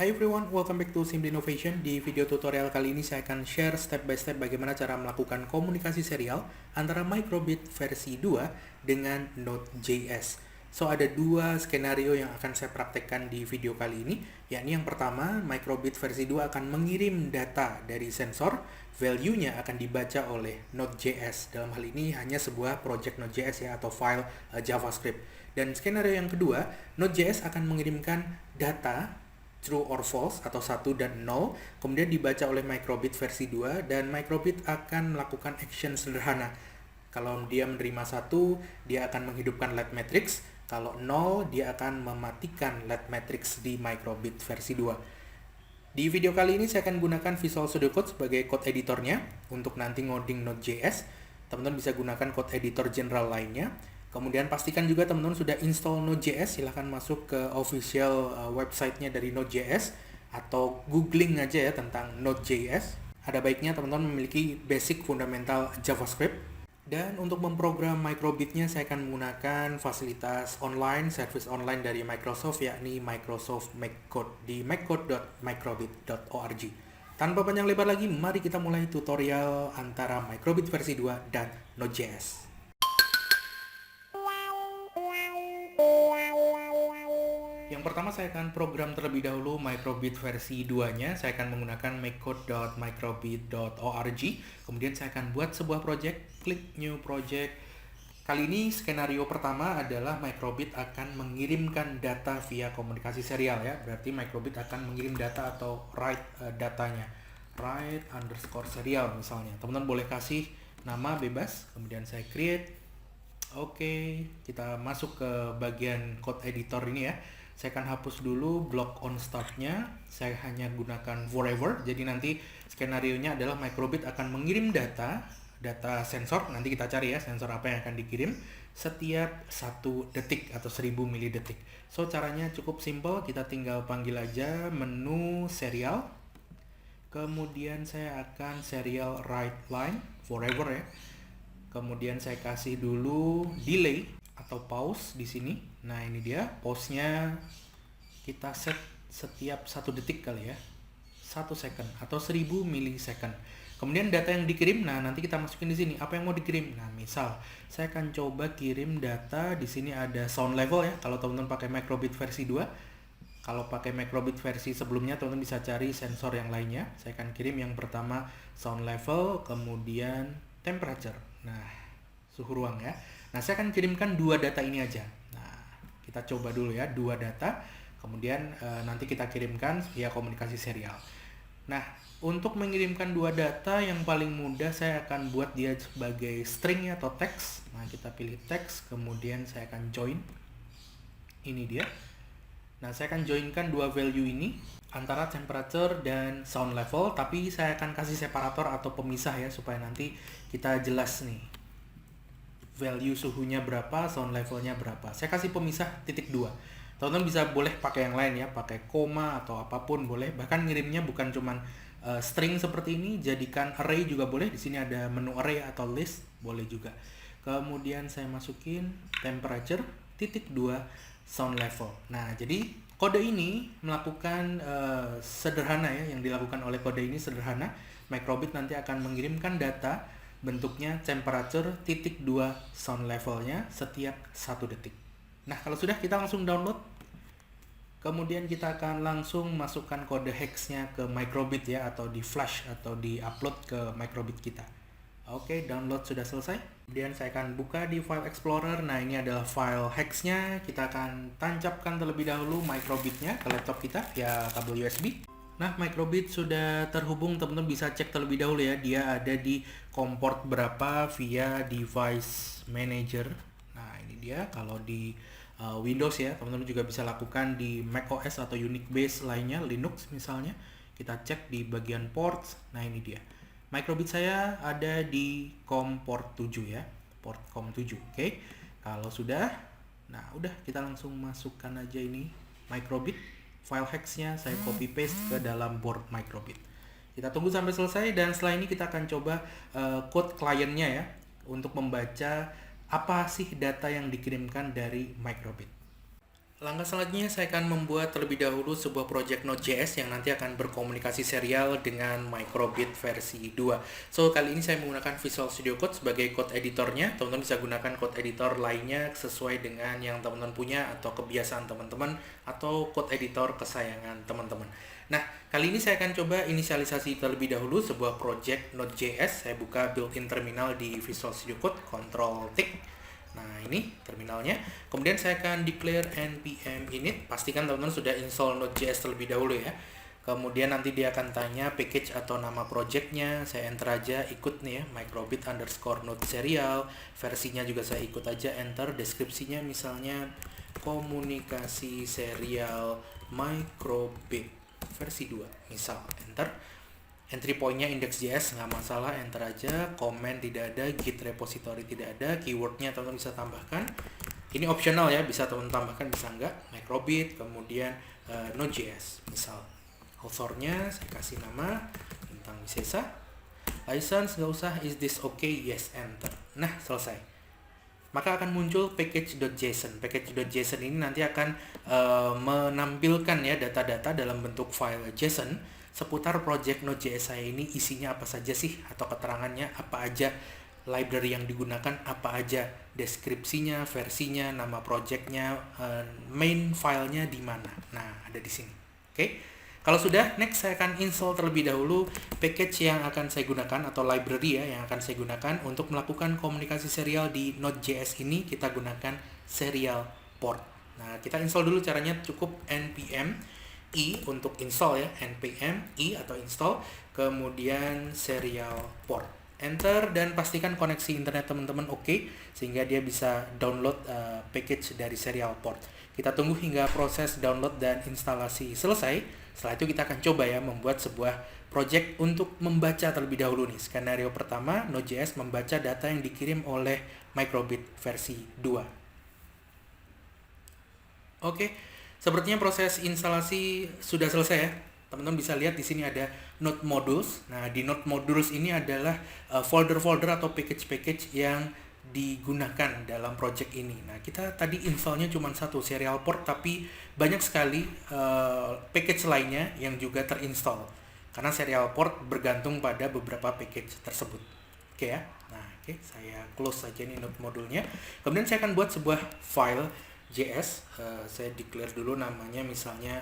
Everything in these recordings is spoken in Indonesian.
Hi everyone, welcome back to Simply Innovation. Di video tutorial kali ini saya akan share step by step bagaimana cara melakukan komunikasi serial antara Microbit versi 2 dengan Node.js. So, ada dua skenario yang akan saya praktekkan di video kali ini, yakni yang pertama, Microbit versi 2 akan mengirim data dari sensor, value-nya akan dibaca oleh Node.js. Dalam hal ini hanya sebuah project Node.js ya, atau file JavaScript. Dan skenario yang kedua, Node.js akan mengirimkan data true or false atau 1 dan 0, kemudian dibaca oleh Microbit versi 2 dan Microbit akan melakukan action sederhana. Kalau dia menerima 1, dia akan menghidupkan LED matrix, kalau 0, dia akan mematikan LED matrix di Microbit versi 2. Di video kali ini saya akan gunakan Visual Studio Code sebagai code editornya untuk nanti ngoding Node.js. Teman-teman bisa gunakan code editor general lainnya. Kemudian pastikan juga teman-teman sudah install Node.js, silahkan masuk ke official website-nya dari Node.js atau googling aja ya tentang Node.js. Ada baiknya teman-teman memiliki basic fundamental JavaScript. Dan untuk memprogram Microbit-nya saya akan menggunakan fasilitas online, service online dari Microsoft, yakni Microsoft MakeCode di makecode.microbit.org. Tanpa panjang lebar lagi, mari kita mulai tutorial antara Microbit versi 2 dan Node.js. Yang pertama saya akan program terlebih dahulu Microbit versi 2-nya. Saya akan menggunakan makecode.microbit.org. Kemudian saya akan buat sebuah project, klik new project. Kali ini skenario pertama adalah Microbit akan mengirimkan data via komunikasi serial ya. Berarti Microbit akan mengirim data atau write datanya. Write underscore serial misalnya. Teman-teman boleh kasih nama bebas. Kemudian saya create. Oke, kita masuk ke bagian code editor ini ya. Saya akan hapus dulu block on start-nya. Saya hanya gunakan forever. Jadi nanti skenario-nya adalah Microbit akan mengirim data sensor. Nanti kita cari ya sensor apa yang akan dikirim setiap 1 detik atau 1000 milidetik. So, caranya cukup simple. Kita tinggal panggil aja menu serial. Kemudian saya akan serial write line forever ya. Kemudian saya kasih dulu delay atau pause di sini. Nah, ini dia pause-nya kita set setiap 1 detik kali ya. 1 second atau 1000 milisecond. Kemudian data yang dikirim, nah nanti kita masukin di sini apa yang mau dikirim. Nah, misal saya akan coba kirim data, di sini ada sound level ya. Kalau teman-teman pakai Microbit versi 2, kalau pakai Microbit versi sebelumnya teman-teman bisa cari sensor yang lainnya. Saya akan kirim yang pertama sound level, kemudian temperature. Nah, suhu ruang ya. Nah, saya akan kirimkan 2 data ini aja. Nah, kita coba dulu ya 2 data. Kemudian nanti kita kirimkan via komunikasi serial. Nah, untuk mengirimkan 2 data yang paling mudah saya akan buat dia sebagai string atau teks. Nah, kita pilih teks, kemudian saya akan join. Ini dia. Nah, saya akan joinkan 2 value ini antara temperature dan sound level, tapi saya akan kasih separator atau pemisah ya supaya nanti kita jelas nih value suhunya berapa, sound levelnya berapa. Saya kasih pemisah titik 2. Teman-teman bisa boleh pakai yang lain ya, pakai koma atau apapun boleh. Bahkan ngirimnya bukan cuman string seperti ini, jadikan array juga boleh. Di sini ada menu array atau list, boleh juga. Kemudian saya masukin temperature titik 2 sound level. Nah, jadi kode ini melakukan sederhana ya, yang dilakukan oleh kode ini sederhana. Microbit nanti akan mengirimkan data bentuknya temperature titik 2 sound levelnya setiap 1 detik. Nah, kalau sudah kita langsung download. Kemudian kita akan langsung masukkan kode hex-nya ke Microbit ya, atau di flash atau di upload ke Microbit kita. Oke, download sudah selesai. Kemudian saya akan buka di File Explorer. Nah, ini adalah file hex-nya. Kita akan tancapkan terlebih dahulu Microbit-nya ke laptop kita via kabel USB. Nah, Microbit sudah terhubung. Teman-teman bisa cek terlebih dahulu ya. Dia ada di COM port berapa via Device Manager. Nah, ini dia. Kalau di Windows ya, teman-teman juga bisa lakukan di macOS atau Unix base lainnya, Linux misalnya. Kita cek di bagian ports. Nah, ini dia. Microbit saya ada di COM port 7 ya, port COM 7. Oke. Kalau sudah, nah udah kita langsung masukkan aja ini Microbit, file hex-nya saya copy paste ke dalam board Microbit. Kita tunggu sampai selesai dan setelah ini kita akan coba code kliennya ya untuk membaca apa sih data yang dikirimkan dari Microbit. Langkah selanjutnya saya akan membuat terlebih dahulu sebuah project Node.js yang nanti akan berkomunikasi serial dengan Microbit versi 2. So, kali ini saya menggunakan Visual Studio Code sebagai code editornya. Teman-teman bisa gunakan code editor lainnya sesuai dengan yang teman-teman punya atau kebiasaan teman-teman atau code editor kesayangan teman-teman. Nah, kali ini saya akan coba inisialisasi terlebih dahulu sebuah project Node.js. Saya buka built-in terminal di Visual Studio Code, Ctrl+T. Nah, ini terminalnya. Kemudian saya akan declare npm init. Pastikan teman-teman sudah install Node.js terlebih dahulu ya. Kemudian nanti dia akan tanya package atau nama projectnya. Saya enter aja, ikut nih ya, microbit underscore node serial. Versinya juga saya ikut aja, enter. Deskripsinya misalnya komunikasi serial microbit versi 2. Misal, enter. Entry point-nya index.js, nggak masalah, enter aja. Comment tidak ada, git repository tidak ada, keyword-nya teman-teman bisa tambahkan. Ini optional ya, bisa teman-teman tambahkan, bisa enggak. Microbit, kemudian Node.js, misal. Author-nya saya kasih nama tentang Wisesa. License nggak usah, is this okay? Yes, enter. Nah, selesai. Maka akan muncul package.json. Package.json ini nanti akan menampilkan ya data-data dalam bentuk file JSON seputar project Node.js saya ini, isinya apa saja sih, atau keterangannya apa aja, library yang digunakan apa aja, deskripsinya, versinya, nama projectnya, main filenya di mana. Nah, ada di sini. Oke. Kalau sudah, next saya akan install terlebih dahulu package yang akan saya gunakan atau library ya yang akan saya gunakan untuk melakukan komunikasi serial di Node.js ini. Kita gunakan serial port. Nah, kita install dulu, caranya cukup npm i untuk install ya, npm i atau install, kemudian serial port, enter, dan pastikan koneksi internet teman-teman oke, sehingga dia bisa download package dari serial port. Kita tunggu hingga proses download dan instalasi selesai. Setelah itu kita akan coba ya membuat sebuah project untuk membaca terlebih dahulu nih. Skenario pertama, Node.js membaca data yang dikirim oleh Microbit versi 2. Oke. Sepertinya proses instalasi sudah selesai ya. Teman-teman bisa lihat di sini ada Node Modules. Nah, di Node Modules ini adalah folder-folder atau package-package yang digunakan dalam project ini. Nah, kita tadi installnya cuma satu, serial port, tapi banyak sekali package lainnya yang juga terinstall. Karena serial port bergantung pada beberapa package tersebut. Oke ya. Nah, oke, saya close saja nih Node modulnya. Kemudian saya akan buat sebuah file JS, saya declare dulu namanya misalnya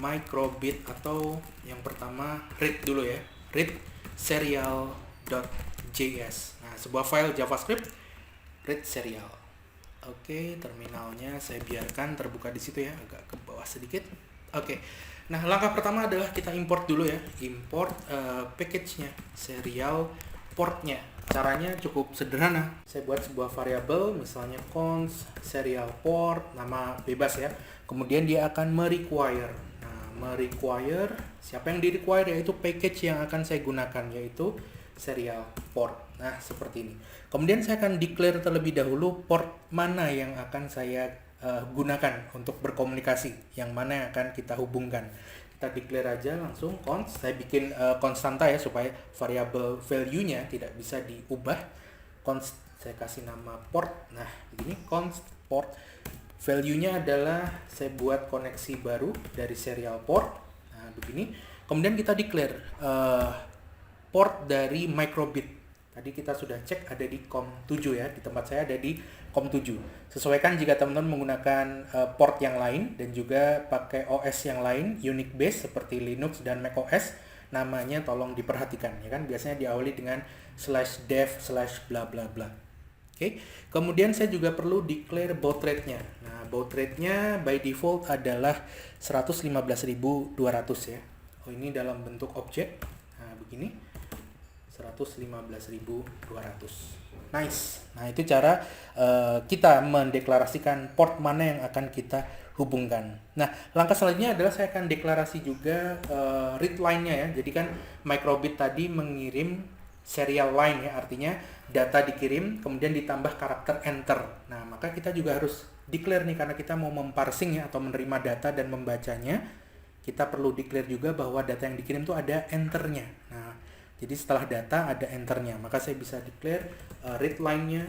microbit, atau yang pertama read dulu ya, read serial.js. Nah, sebuah file JavaScript read serial. Oke, terminalnya saya biarkan terbuka di situ ya, agak ke bawah sedikit. Oke. Nah, langkah pertama adalah kita import dulu ya, import package-nya, serial portnya. Caranya cukup sederhana. Saya buat sebuah variabel, misalnya const serial port, nama bebas ya. Kemudian dia akan merequire. Nah, merequire, siapa yang di-require, yaitu package yang akan saya gunakan, yaitu serial port. Nah, seperti ini. Kemudian saya akan declare terlebih dahulu port mana yang akan saya gunakan untuk berkomunikasi, yang mana yang akan kita hubungkan. Kita declare aja langsung const. Saya bikin konstanta ya supaya variabel value-nya tidak bisa diubah. Const, saya kasih nama port. Nah, begini const port. Value-nya adalah saya buat koneksi baru dari serial port. Nah, begini. Kemudian kita declare port dari microbit. Tadi kita sudah cek ada di COM7 ya, di tempat saya ada di COM7. Sesuaikan jika teman-teman menggunakan port yang lain dan juga pakai OS yang lain, Unix base seperti Linux dan macOS, namanya tolong diperhatikan ya kan, biasanya diawali dengan /dev/bla bla bla. Oke. Kemudian saya juga perlu declare baud rate-nya. Nah, baud rate-nya by default adalah 115.200 ya. Oh, ini dalam bentuk objek. Nah, begini. 115.200. Nice. Nah, itu cara kita mendeklarasikan port mana yang akan kita hubungkan. Nah, langkah selanjutnya adalah saya akan deklarasi juga read line-nya ya. Jadi kan microbit tadi mengirim serial line ya, artinya data dikirim kemudian ditambah karakter enter. Nah, maka kita juga harus declare nih, karena kita mau memparsing ya atau menerima data dan membacanya. Kita perlu declare juga bahwa data yang dikirim itu ada enternya. Nah, jadi setelah data ada enternya, maka saya bisa declare read line-nya.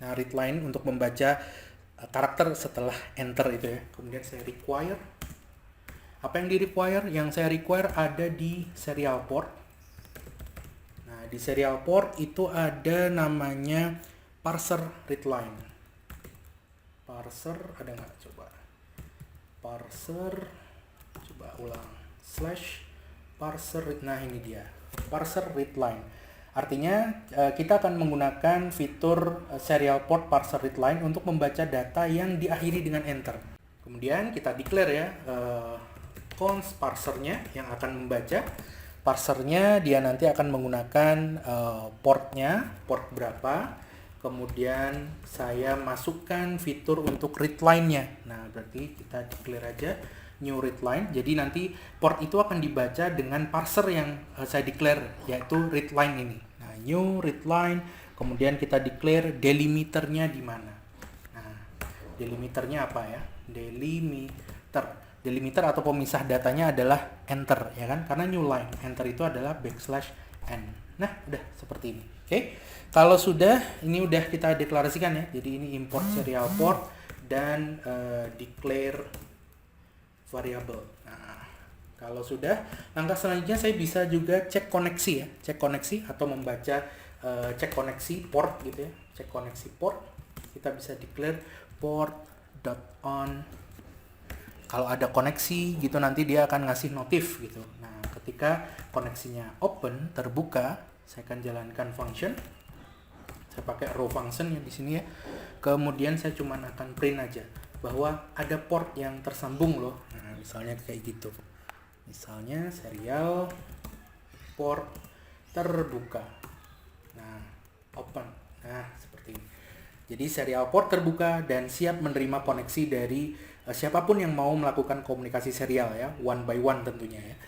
Nah, read line untuk membaca karakter setelah enter itu ya. Kemudian saya require. Apa yang di require? Yang saya require ada di serial port. Nah, di serial port itu ada namanya parser readline. Parser ada nggak? Coba. Parser, coba ulang. /parser. Nah, ini dia. Parser readline. Artinya kita akan menggunakan fitur serial port parser readline untuk membaca data yang diakhiri dengan enter. Kemudian kita declare ya const parsernya yang akan membaca. Parsernya dia nanti akan menggunakan portnya, port berapa. Kemudian saya masukkan fitur untuk readline-nya. Nah, berarti kita declare aja new readline. Jadi nanti port itu akan dibaca dengan parser yang saya declare, yaitu readline ini. Nah, new readline, kemudian kita declare delimiternya di mana. Nah, delimiternya apa ya? Delimiter atau pemisah datanya adalah enter, ya kan? Karena new line, enter itu adalah \n. Nah, udah seperti ini. Oke. Kalau sudah, ini udah kita deklarasikan ya. Jadi ini import serial port dan declare variable. Nah, kalau sudah, langkah selanjutnya saya bisa juga cek koneksi ya, cek koneksi atau membaca cek koneksi port gitu ya, cek koneksi port. Kita bisa declare port.on. Kalau ada koneksi gitu nanti dia akan ngasih notif gitu. Nah, ketika koneksinya open, terbuka, saya akan jalankan function. Saya pakai row function yang di sini ya. Kemudian saya cuma akan print aja bahwa ada port yang tersambung loh. Nah, misalnya kayak gitu. Misalnya serial port terbuka. Nah, open. Nah, seperti ini. Jadi serial port terbuka dan siap menerima koneksi dari siapapun yang mau melakukan komunikasi serial ya, one by one tentunya ya.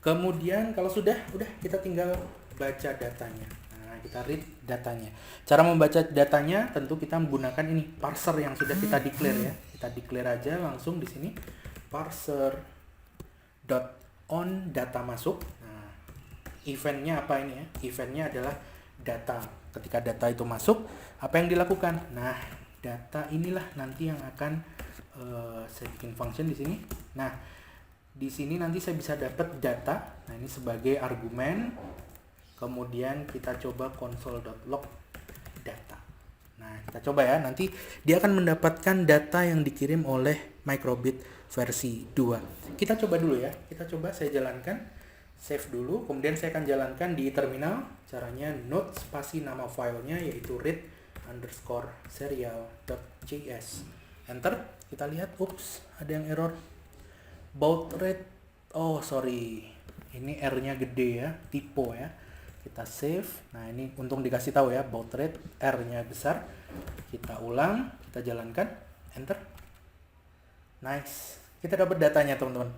Kemudian kalau sudah kita tinggal baca datanya. Kita read datanya. Cara membaca datanya tentu kita menggunakan ini parser yang sudah kita declare ya. Kita declare aja langsung di sini parser .on data masuk. Nah, eventnya apa ini ya? Eventnya adalah data. Ketika data itu masuk, apa yang dilakukan? Nah, data inilah nanti yang akan saya bikin function di sini. Nah, di sini nanti saya bisa dapat data. Nah, ini sebagai argumen. Kemudian kita coba console.log data. Nah, kita coba ya. Nanti dia akan mendapatkan data yang dikirim oleh Microbit versi 2. Kita coba dulu ya. Kita coba saya jalankan. Save dulu. Kemudian saya akan jalankan di terminal. Caranya node spasi nama filenya yaitu read_serial.js. Enter. Kita lihat. Ups, ada yang error. Baud rate. Oh, sorry. Ini R-nya gede ya. Typo ya. Kita save. Nah, ini untung dikasih tahu ya, baud rate R-nya besar. Kita ulang, kita jalankan, enter. Nice. Kita dapat datanya, teman-teman.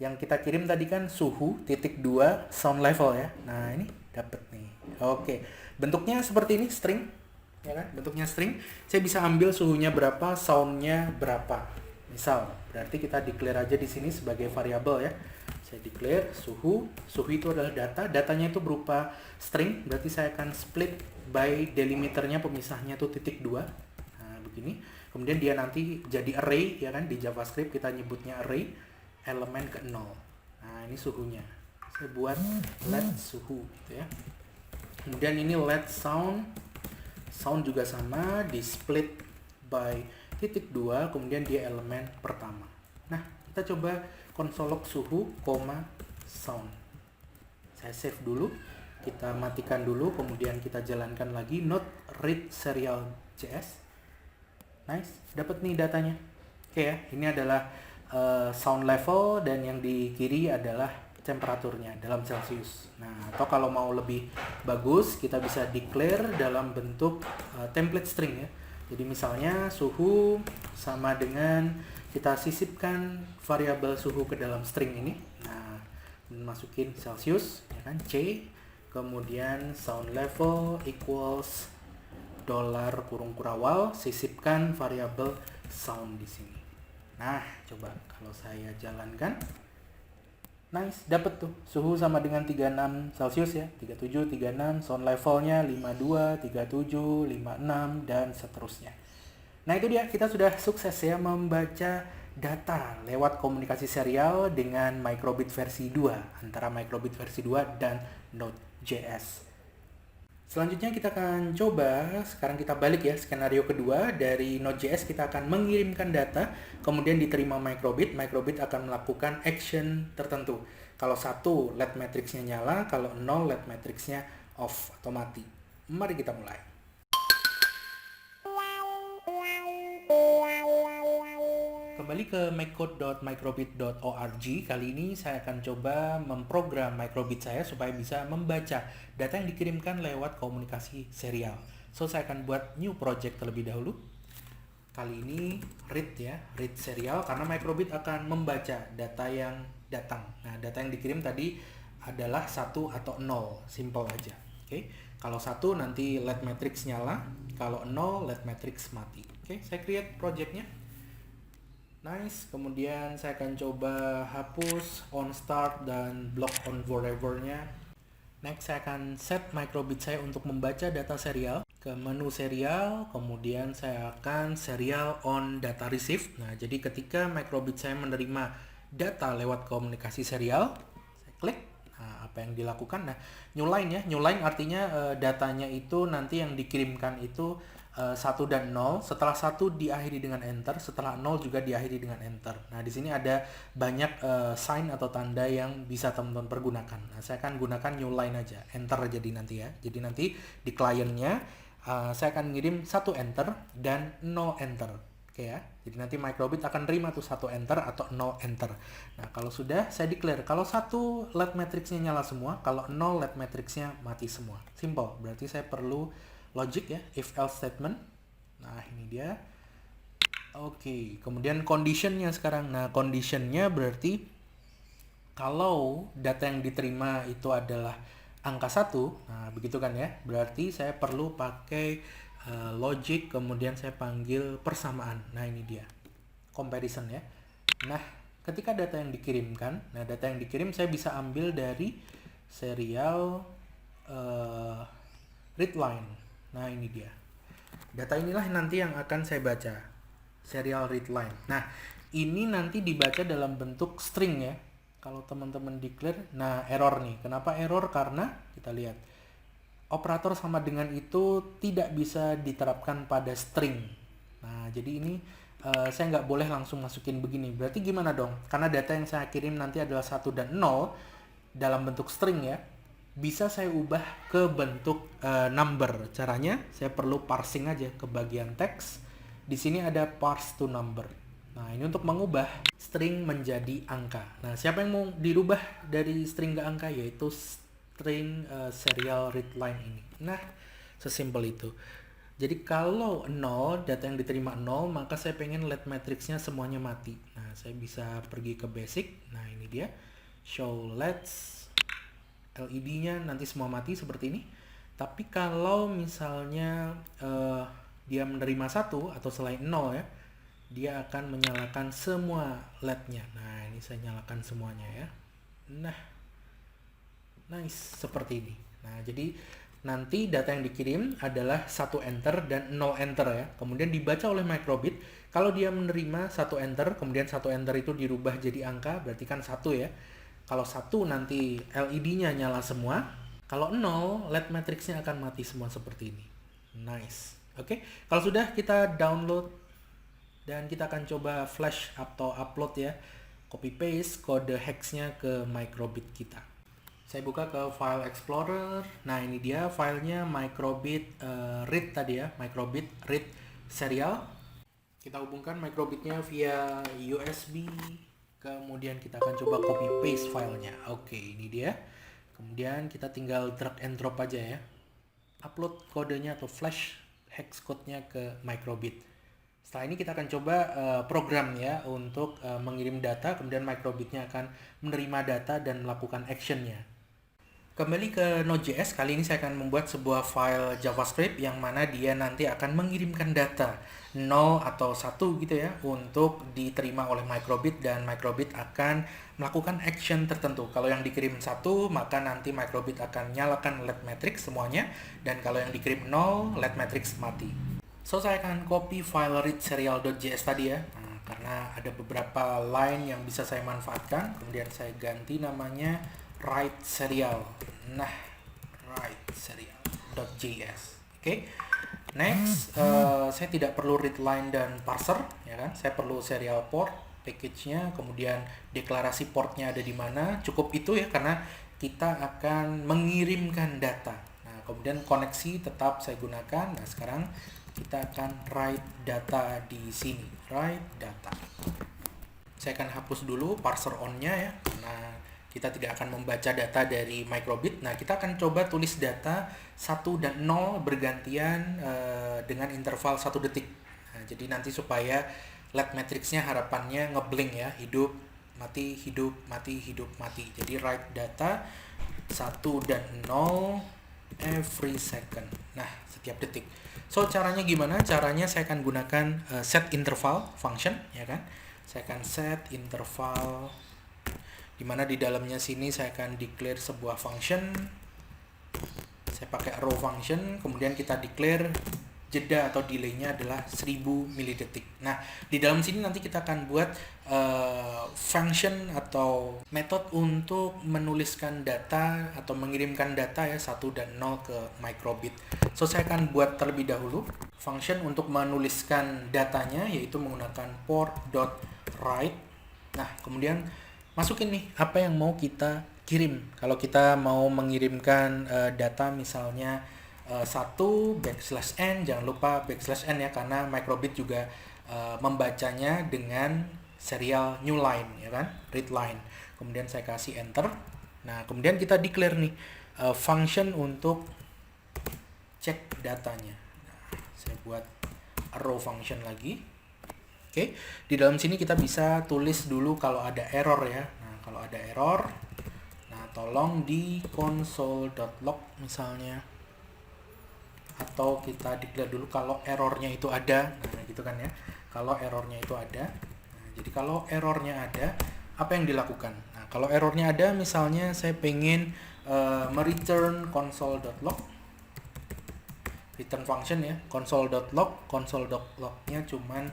Yang kita kirim tadi kan suhu _2 sound level ya. Nah, ini dapat nih. Oke. Bentuknya seperti ini, string. Ya kan? Bentuknya string. Saya bisa ambil suhunya berapa, soundnya berapa. Misal, berarti kita declare aja di sini sebagai variabel ya. Saya declare suhu itu adalah data, datanya itu berupa string, berarti saya akan split by delimiternya, pemisahnya itu _2. Nah, begini. Kemudian dia nanti jadi array, ya kan, di JavaScript kita nyebutnya array, elemen ke 0. Nah, ini suhunya. Saya buat let suhu, gitu ya. Kemudian ini let sound juga sama, di split by _2, kemudian dia elemen pertama. Nah, kita coba console log suhu, sound. Saya save dulu, kita matikan dulu, kemudian kita jalankan lagi node read serial.js. Nice, dapat nih datanya. Oke ya, ini adalah sound level dan yang di kiri adalah temperaturnya dalam Celsius. Nah, atau kalau mau lebih bagus, kita bisa declare dalam bentuk template string ya. Jadi misalnya suhu sama dengan kita sisipkan variabel suhu ke dalam string ini. Nah, masukin Celsius, ya kan, C. Kemudian sound level equals $, sisipkan variabel sound di sini. Nah, coba kalau saya jalankan. Nice, dapat tuh. Suhu sama dengan 36 Celsius ya. 37, 36, sound levelnya 52, 37, 56 dan seterusnya. Nah itu dia, kita sudah sukses ya membaca data lewat komunikasi serial dengan Microbit versi 2, antara Microbit versi 2 dan Node.js. Selanjutnya kita akan coba, sekarang kita balik ya, skenario kedua dari Node.js kita akan mengirimkan data, kemudian diterima Microbit, Microbit akan melakukan action tertentu. Kalau 1, LED matrixnya nyala, kalau 0, LED matrixnya off atau mati. Mari kita mulai. Kembali ke maccode.microbit.org. Kali ini saya akan coba memprogram Microbit saya supaya bisa membaca data yang dikirimkan lewat komunikasi serial. So, saya akan buat new project terlebih dahulu. Kali ini read ya, read serial, karena Microbit akan membaca data yang datang. Nah, data yang dikirim tadi adalah 1 atau 0, simple aja. Oke. Kalau 1 nanti LED matrix nyala, kalau 0 LED matrix mati. Oke, saya create projectnya. Nice, kemudian saya akan coba hapus on start dan block on forever-nya. Next, saya akan set Microbit saya untuk membaca data serial ke menu serial, kemudian saya akan serial on data receive. Nah, jadi ketika Microbit saya menerima data lewat komunikasi serial, saya klik. Nah, apa yang dilakukan? Nah, new line ya. New line artinya datanya itu nanti yang dikirimkan itu 1 dan 0, setelah 1 diakhiri dengan enter, setelah 0 juga diakhiri dengan enter. Nah, di sini ada banyak sign atau tanda yang bisa teman-teman pergunakan. Nah, saya akan gunakan new line aja, enter jadi nanti ya. Jadi nanti di kliennya saya akan ngirim 1 enter dan 0 enter. Oke ya. Jadi nanti Microbit akan terima tuh 1 enter atau 0 enter. Nah, kalau sudah saya declare kalau 1 LED matrixnya nyala semua, kalau 0 LED matrixnya mati semua. Simple. Berarti saya perlu logic ya, if else statement. Nah, ini dia. Oke, kemudian conditionnya sekarang. Nah, conditionnya berarti kalau data yang diterima itu adalah angka 1, nah begitu kan ya, berarti saya perlu pakai logic, kemudian saya panggil persamaan. Nah, ini dia, comparison ya. Nah, ketika data yang dikirimkan, nah data yang dikirim saya bisa ambil dari serial read line. Nah, ini dia. Data inilah nanti yang akan saya baca. Serial read line. Nah, ini nanti dibaca dalam bentuk string ya. Kalau teman-teman declare, nah error nih. Kenapa error? Karena kita lihat operator sama dengan itu tidak bisa diterapkan pada string. Nah, jadi ini saya nggak boleh langsung masukin begini. Berarti gimana dong? Karena data yang saya kirim nanti adalah 1 dan 0 dalam bentuk string ya. Bisa saya ubah ke bentuk number. Caranya saya perlu parsing aja ke bagian teks. Di sini ada parse to number. Nah, ini untuk mengubah string menjadi angka. Nah, siapa yang mau dirubah dari string ke angka? Yaitu string serial read line ini. Nah, sesimpel itu. Jadi kalau 0, data yang diterima 0, maka saya pengen LED matrixnya semuanya mati. Nah, saya bisa pergi ke basic. Nah, ini dia. Show LEDs. LED-nya nanti semua mati seperti ini. Tapi kalau misalnya dia menerima 1 atau selain 0 ya, dia akan menyalakan semua LED-nya. Nah, ini saya nyalakan semuanya ya. Nah, nice, seperti ini. Nah, jadi nanti data yang dikirim adalah 1 enter dan 0 enter ya. Kemudian dibaca oleh Microbit. Kalau dia menerima 1 enter, kemudian 1 enter itu dirubah jadi angka, berarti kan 1 ya. Kalau 1 nanti LED-nya nyala semua. Kalau 0, LED matrixnya akan mati semua seperti ini. Nice. Oke, kalau sudah kita download dan kita akan coba flash atau upload ya. Copy paste kode hex-nya ke Microbit kita. Saya buka ke File Explorer. Nah, ini dia filenya Microbit read tadi ya. Microbit read serial. Kita hubungkan Microbit-nya via USB. Kemudian kita akan coba copy paste filenya. Oke, ini dia. Kemudian kita tinggal drag and drop aja ya. Upload kodenya atau flash hex code-nya ke Microbit. Setelah ini kita akan coba program ya untuk mengirim data. Kemudian Microbit-nya akan menerima data dan melakukan action-nya. Kembali ke Node.js, kali ini saya akan membuat sebuah file JavaScript yang mana dia nanti akan mengirimkan data 0 atau 1 gitu ya untuk diterima oleh Microbit dan Microbit akan melakukan action tertentu. Kalau yang dikirim 1 maka nanti Microbit akan nyalakan LED matrix semuanya dan kalau yang dikirim 0 LED matrix mati. So, saya akan copy file read serial.js tadi ya. Nah, karena ada beberapa line yang bisa saya manfaatkan, kemudian saya ganti namanya write serial. Nah, write serial.js. Oke. Next, saya tidak perlu readline dan parser, ya kan? Saya perlu serial port, package-nya, kemudian deklarasi portnya ada di mana. Cukup itu ya, karena kita akan mengirimkan data. Nah, kemudian koneksi tetap saya gunakan. Nah, sekarang kita akan write data di sini, write data. Saya akan hapus dulu parser on-nya ya, karena kita tidak akan membaca data dari microbit. Nah, kita akan coba tulis data 1 dan 0 bergantian dengan interval 1 detik. Nah, jadi nanti supaya let matrix-nya harapannya ngeblink ya, hidup, mati, hidup, mati, hidup, mati. Jadi write data 1 dan 0 every second. Nah, setiap detik. So, caranya gimana? Caranya saya akan gunakan set interval function, ya kan? Saya akan set interval, dimana di dalamnya sini saya akan declare sebuah function. Saya pakai arrow function, kemudian kita declare jeda atau delay-nya adalah 1000 milidetik. Nah, di dalam sini nanti kita akan buat function atau metode untuk menuliskan data atau mengirimkan data ya 1 dan 0 ke microbit. So, saya akan buat terlebih dahulu function untuk menuliskan datanya, yaitu menggunakan port.write. Nah, kemudian masukin nih apa yang mau kita kirim. Kalau kita mau mengirimkan data misalnya 1 \n, jangan lupa \n ya, karena microbit juga membacanya dengan serial new line ya kan, read line. Kemudian saya kasih enter. Nah, kemudian kita declare nih function untuk cek datanya. Nah, saya buat arrow function lagi. Oke, di dalam sini kita bisa tulis dulu kalau ada error ya. Nah, kalau ada error, nah tolong di console.log misalnya. Atau kita declare dulu kalau errornya itu ada. Nah, gitu kan ya. Kalau errornya itu ada. Nah, jadi kalau errornya ada, apa yang dilakukan? Nah, kalau errornya ada, misalnya saya pengen mereturn console.log, return function ya, console.log-nya cuman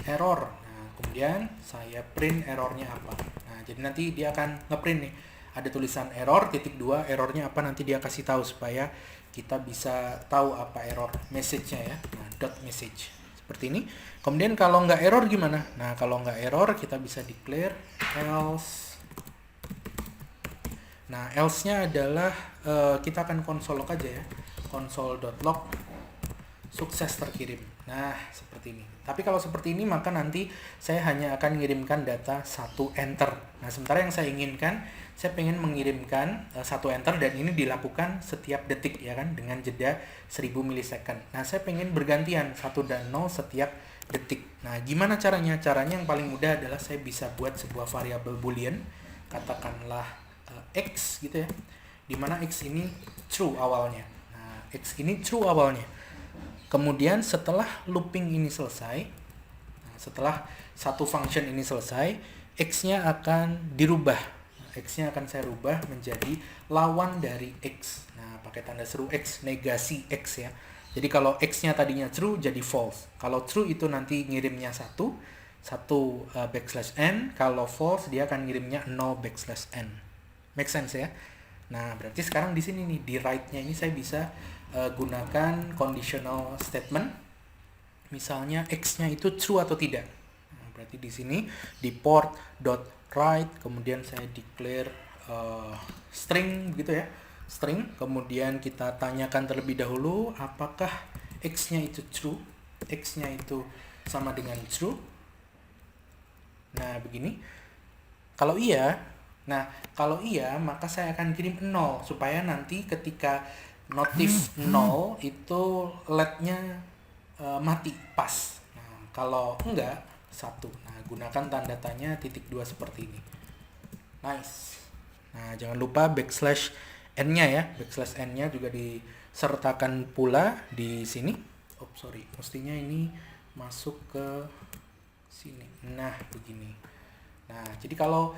error. Nah, kemudian saya print errornya apa. Nah, jadi nanti dia akan ngeprint nih. Ada tulisan error, (2), errornya apa nanti dia kasih tahu supaya kita bisa tahu apa error message-nya ya. Nah, dot message. Seperti ini. Kemudian kalau nggak error gimana? Nah, kalau nggak error kita bisa declare else. Nah, else-nya adalah kita akan console log aja ya. Console.log sukses terkirim. Nah, seperti ini. Tapi kalau seperti ini maka nanti saya hanya akan mengirimkan data 1 enter. Nah, sementara yang saya inginkan, saya pengen mengirimkan 1 enter dan ini dilakukan setiap detik ya kan, dengan jeda 1000 milisecond. Nah, saya pengen bergantian 1 dan 0 setiap detik. Nah, gimana caranya? Caranya yang paling mudah adalah saya bisa buat sebuah variabel boolean, katakanlah x gitu ya, dimana x ini true awalnya. Nah, x ini true awalnya. Kemudian setelah looping ini selesai, nah, setelah satu function ini selesai, x-nya akan dirubah. X-nya akan saya rubah menjadi lawan dari X. Nah, pakai tanda seru X, negasi X ya. Jadi kalau X-nya tadinya true jadi false. Kalau true itu nanti ngirimnya 1 \n. Kalau false dia akan ngirimnya 0 \n. Make sense ya? Nah, berarti sekarang di sini nih, di write-nya ini saya bisa gunakan conditional statement. Misalnya X-nya itu true atau tidak. Nah, berarti di sini di port.write, kemudian saya declare string gitu ya, string, kemudian kita tanyakan terlebih dahulu apakah x-nya itu true, x-nya itu sama dengan true. Nah, begini. Kalau iya, maka saya akan kirim 0 supaya nanti ketika notif 0 itu LED-nya mati pas. Nah, kalau enggak 1. Nah, gunakan tanda tanya (2) seperti ini. Nice. Nah, jangan lupa \n-nya ya. \n-nya juga disertakan pula di sini. Oh, sorry. Mestinya ini masuk ke sini. Nah, begini. Nah, jadi kalau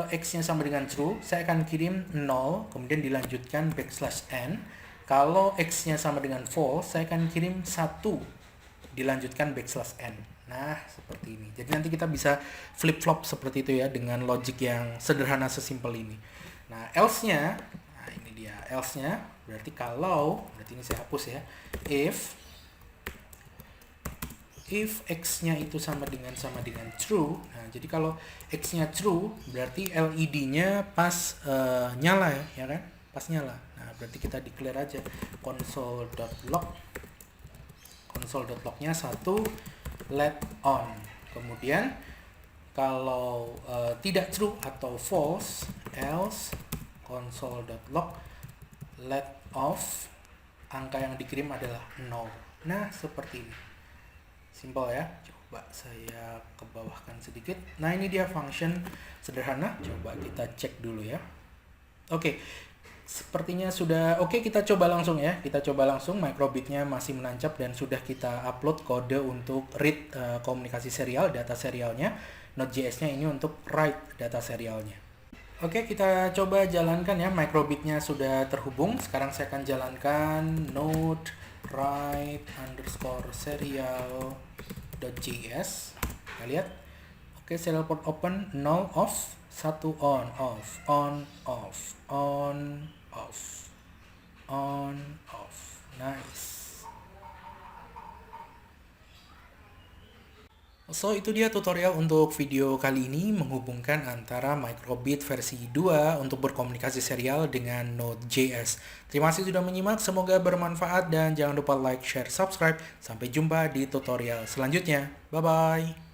x-nya sama dengan true, saya akan kirim 0, kemudian dilanjutkan \n. Kalau x-nya sama dengan false, saya akan kirim 1 dilanjutkan \n. Nah, seperti ini. Jadi nanti kita bisa flip-flop seperti itu ya, dengan logic yang sederhana sesimpel ini. Nah, else-nya, nah ini dia else-nya, berarti kalau, berarti ini saya hapus ya, if x-nya itu sama dengan true. Nah, jadi kalau x-nya true, berarti LED-nya pas nyala ya kan? Pas nyala. Nah, berarti kita declare aja console.log-nya 1 LED on. Kemudian kalau tidak true atau false, else console.log LED off, angka yang dikirim adalah 0. Nah, seperti ini. Simpel ya. Coba saya ke bawahkan sedikit. Nah, ini dia function sederhana. Coba kita cek dulu ya. Oke. Sepertinya sudah oke, kita coba langsung ya. Kita coba langsung, microbit-nya masih menancap dan sudah kita upload kode untuk read komunikasi serial, data serialnya. Node.js-nya ini untuk write data serialnya. Oke, kita coba jalankan ya. Microbit-nya sudah terhubung. Sekarang saya akan jalankan node write_serial.js. Kita lihat. Oke, serial port open, 0 off, 1 on, off, on, off, on, off, on, off. Nice. So, itu dia tutorial untuk video kali ini, menghubungkan antara microbit versi 2 untuk berkomunikasi serial dengan Node.js. Terima kasih sudah menyimak, semoga bermanfaat dan jangan lupa like, share, subscribe. Sampai jumpa di tutorial selanjutnya. Bye-bye.